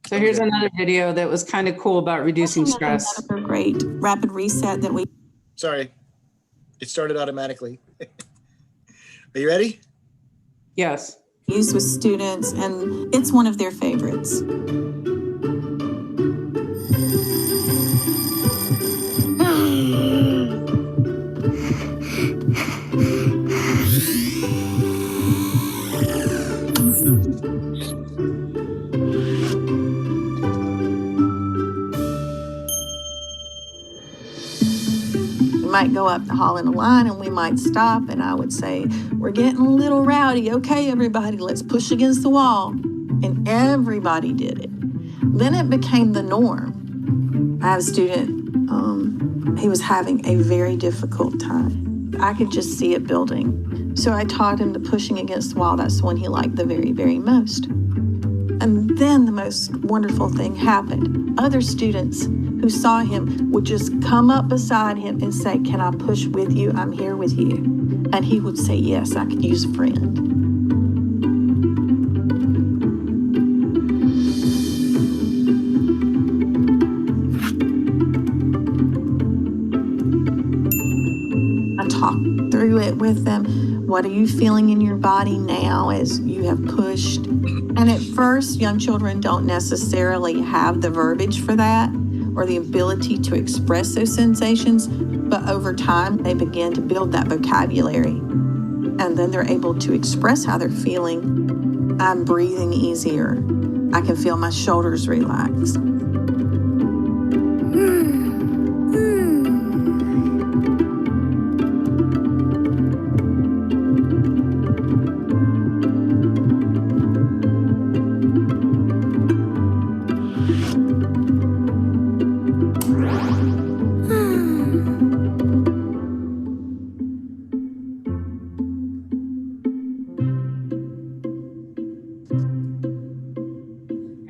So here's another video that was kind of cool about reducing stress. Great rapid reset that we. Sorry, it started automatically. Are you ready? Yes. Use with students, and it's one of their favorites. Might go up the hall in a line and we might stop and I would say, we're getting a little rowdy. Okay, everybody, let's push against the wall. And everybody did it. Then it became the norm. I have a student, he was having a very difficult time. I could just see it building. So I taught him the pushing against the wall. That's the one he liked the very, very most. And then the most wonderful thing happened. Other students who saw him would just come up beside him and say, can I push with you? I'm here with you. And he would say, yes, I could use a friend. I talked through it with them. What are you feeling in your body now as you have pushed? And at first, young children don't necessarily have the verbiage for that or the ability to express those sensations, but over time, they begin to build that vocabulary. And then they're able to express how they're feeling. I'm breathing easier. I can feel my shoulders relax.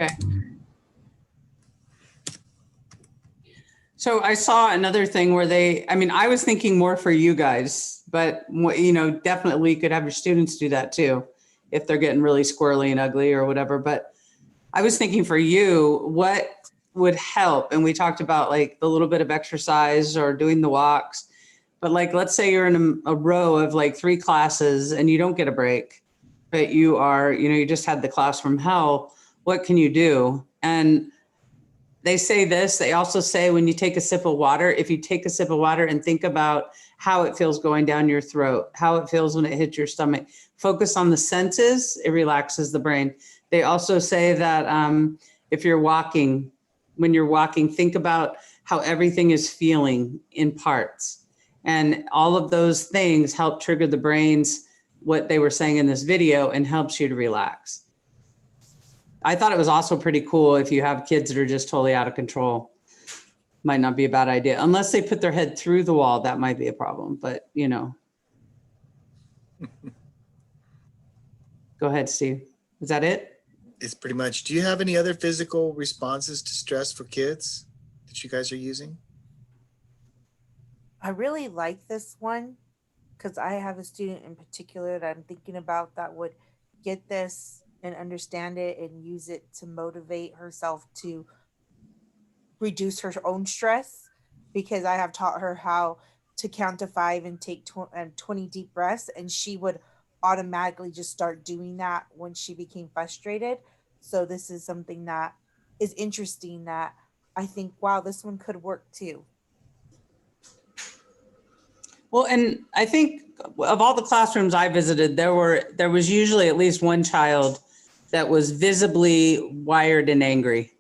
Okay. So I saw another thing where I mean, I was thinking more for you guys, but you know, definitely you could have your students do that too, if they're getting really squirrely and ugly or whatever. But I was thinking for you, what would help? And we talked about like the little bit of exercise or doing the walks, but like, let's say you're in a row of like 3 classes and you don't get a break, but you are, you know, you just had the class from hell. What can you do? And they say this, they also say when you take a sip of water, if you take a sip of water and think about how it feels going down your throat, how it feels when it hits your stomach, focus on the senses, it relaxes the brain. They also say that if you're walking, when you're walking, think about how everything is feeling in parts. And all of those things help trigger the brain's, what they were saying in this video, and helps you to relax. I thought it was also pretty cool if you have kids that are just totally out of control. Might not be a bad idea, unless they put their head through the wall. That might be a problem, but you know. Go ahead, Steve. Is that it? It's pretty much. Do you have any other physical responses to stress for kids that you guys are using? I really like this one because I have a student in particular that I'm thinking about that would get this and understand it and use it to motivate herself to reduce her own stress, because I have taught her how to count to 5 and take 20 deep breaths, and she would automatically just start doing that when she became frustrated. So this is something that is interesting that I think, wow, this one could work too. Well, and I think of all the classrooms I visited, there was usually at least one child that was visibly wired and angry.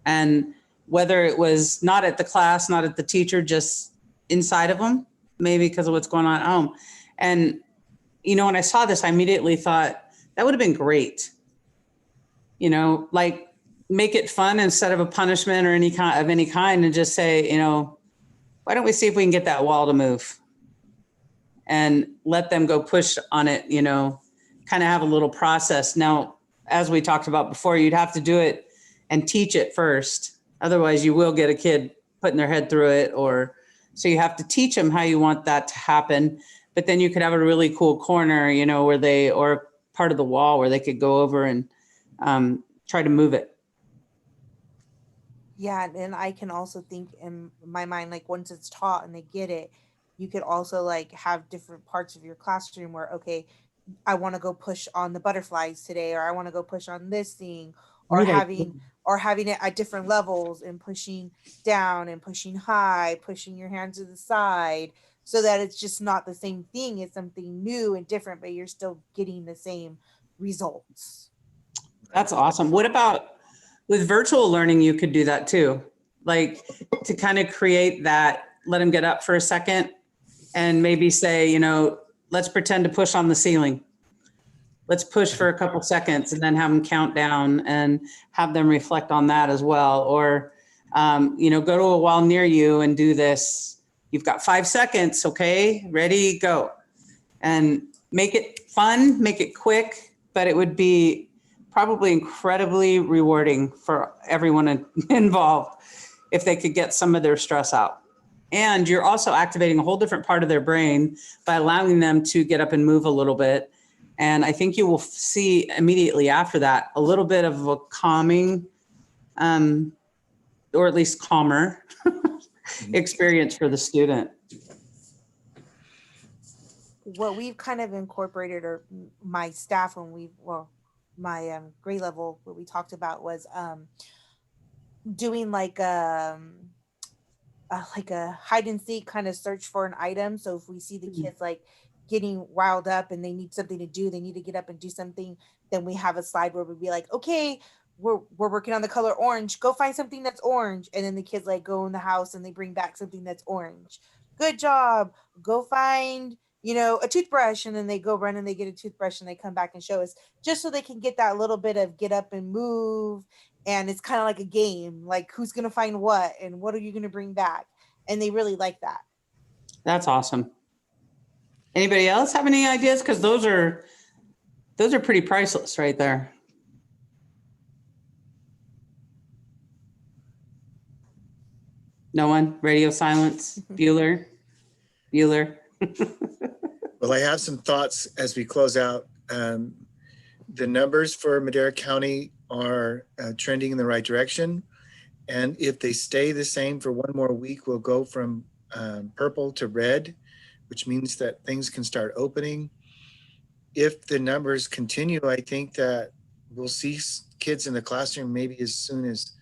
And whether it was not at the class, not at the teacher, just inside of them, maybe because of what's going on at home. And, you know, when I saw this, I immediately thought that would have been great. You know, like make it fun instead of a punishment or any kind, and just say, you know, why don't we see if we can get that wall to move and let them go push on it, you know, kind of have a little process. Now, as we talked about before, you'd have to do it and teach it first. Otherwise you will get a kid putting their head through it, or so you have to teach them how you want that to happen. But then you could have a really cool corner, you know, where or part of the wall where they could go over and try to move it. Yeah, and I can also think in my mind, like once it's taught and they get it, you could also like have different parts of your classroom where, okay, I want to go push on the butterflies today, or I want to go push on this thing, or having it at different levels and pushing down and pushing high, pushing your hands to the side, so that it's just not the same thing. It's something new and different, but you're still getting the same results. That's awesome. What about with virtual learning? You could do that too, like to kind of create that, let them get up for a second and maybe say, you know, let's pretend to push on the ceiling. Let's push for a couple seconds and then have them count down and have them reflect on that as well. Or, you know, go to a wall near you and do this. You've got 5 seconds. Okay, ready, go. And make it fun, make it quick, but it would be probably incredibly rewarding for everyone involved if they could get some of their stress out. And you're also activating a whole different part of their brain by allowing them to get up and move a little bit. And I think you will see immediately after that a little bit of a calming, or at least calmer experience for the student. What we've kind of incorporated, or my staff, my grade level, what we talked about was doing like a hide and seek kind of search for an item. So if we see the kids like getting riled up and they need something to do, they need to get up and do something, then we have a slide where we'd be like, okay, we're working on the color orange. Go find something that's orange. And then the kids like go in the house and they bring back something that's orange. Good job. Go find, a toothbrush. And then they go run and they get a toothbrush and they come back and show us, just so they can get that little bit of get up and move. And it's kind of like a game, like who's going to find what and what are you going to bring back? And they really like that. That's awesome. Anybody else have any ideas? Because those are pretty priceless right there. No one? Radio silence? Bueller? Well, I have some thoughts as we close out. The numbers for Madera County are trending in the right direction. And if they stay the same for one more week, we'll go from purple to red, which means that things can start opening. If the numbers continue, I think that we'll see kids in the classroom maybe as soon as,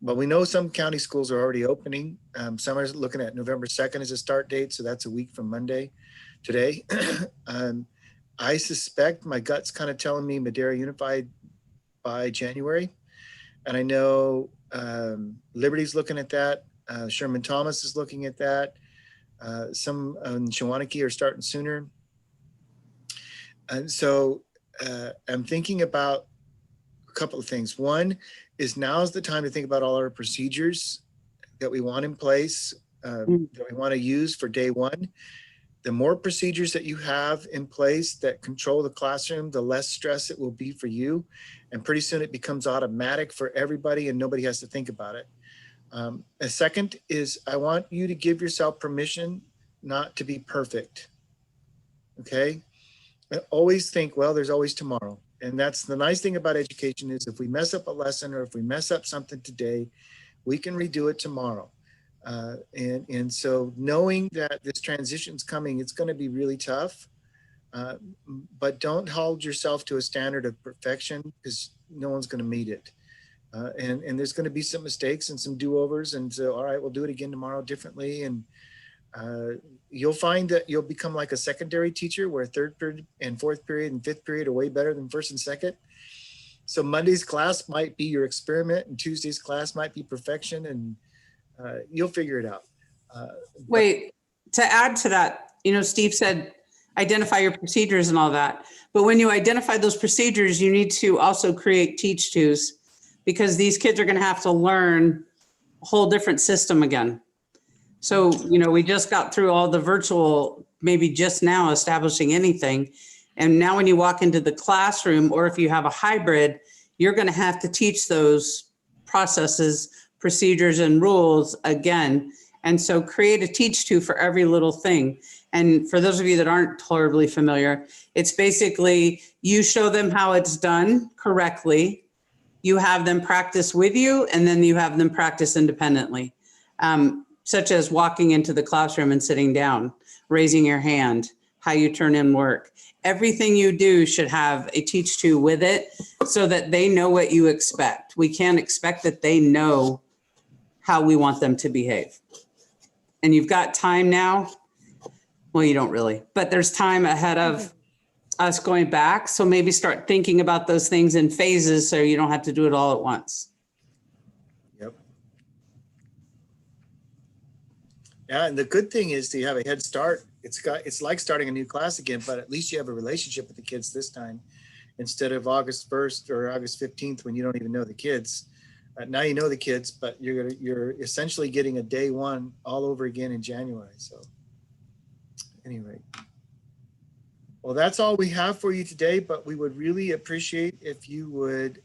well, we know some county schools are already opening. Some are looking at November 2nd as a start date. So that's a week from Monday today. I suspect, my gut's kind of telling me Madera Unified by January. And I know Liberty's looking at that. Sherman Thomas is looking at that. Some in Shawanaki are starting sooner. And so I'm thinking about a couple of things. One is now's the time to think about all our procedures that we want in place, that we want to use for day one. The more procedures that you have in place that control the classroom, the less stress it will be for you. And pretty soon it becomes automatic for everybody and nobody has to think about it. A second is I want you to give yourself permission not to be perfect. Okay? I always think, well, there's always tomorrow. And that's the nice thing about education is if we mess up a lesson or if we mess up something today, we can redo it tomorrow. And so knowing that this transition's coming, it's going to be really tough, but don't hold yourself to a standard of perfection because no one's going to meet it. And there's going to be some mistakes and some do-overs. And so, all right, we'll do it again tomorrow differently. And you'll find that you'll become like a secondary teacher where third period and fourth period and fifth period are way better than first and second. So Monday's class might be your experiment and Tuesday's class might be perfection, and you'll figure it out. Wait, to add to that, Steve said, identify your procedures and all that. But when you identify those procedures, you need to also create teach tos because these kids are going to have to learn a whole different system again. So, we just got through all the virtual, maybe just now establishing anything. And now when you walk into the classroom, or if you have a hybrid, you're going to have to teach those processes, procedures, and rules again. And so create a teach to for every little thing. And for those of you that aren't horribly familiar, it's basically you show them how it's done correctly. You have them practice with you, and then you have them practice independently. Such as walking into the classroom and sitting down, raising your hand, how you turn in work. Everything you do should have a teach to with it so that they know what you expect. We can't expect that they know how we want them to behave. And you've got time now. Well, you don't really, but there's time ahead of us going back. So maybe start thinking about those things in phases so you don't have to do it all at once. Yeah, and the good thing is you have a head start. It's like starting a new class again, but at least you have a relationship with the kids this time instead of August 1st or August 15th when you don't even know the kids. Now you know the kids, but you're essentially getting a day one all over again in January. So anyway, well, that's all we have for you today, but we would really appreciate if you would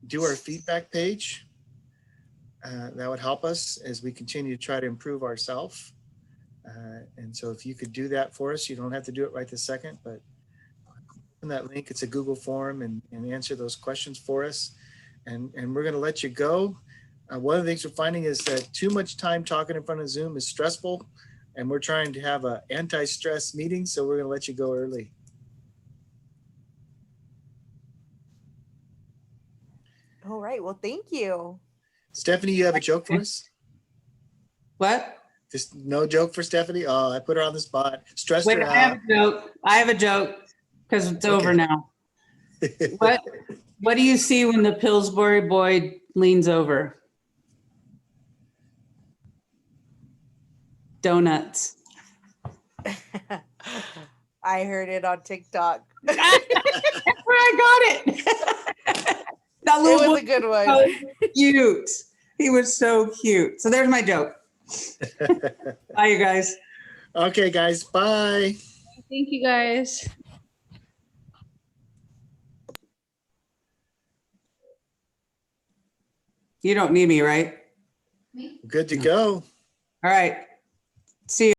do our feedback page. That would help us as we continue to try to improve ourselves. And so if you could do that for us, you don't have to do it right this second, but in that link, it's a Google form and answer those questions for us. And we're going to let you go. One of the things we're finding is that too much time talking in front of Zoom is stressful, and we're trying to have an anti-stress meeting. So we're going to let you go early. All right. Well, thank you. Stephanie, you have a joke for us? What? Just no joke for Stephanie? Oh, I put her on the spot. Stressed her out. I have a joke because it's over now. What do you see when the Pillsbury boy leans over? Donuts. I heard it on TikTok. That's where I got it. That It little was boy a good one. was so cute. He was so cute. So there's my joke. Bye, you guys. Okay, guys, bye. Thank you guys. You don't need me, right? Good to go. All right. See you.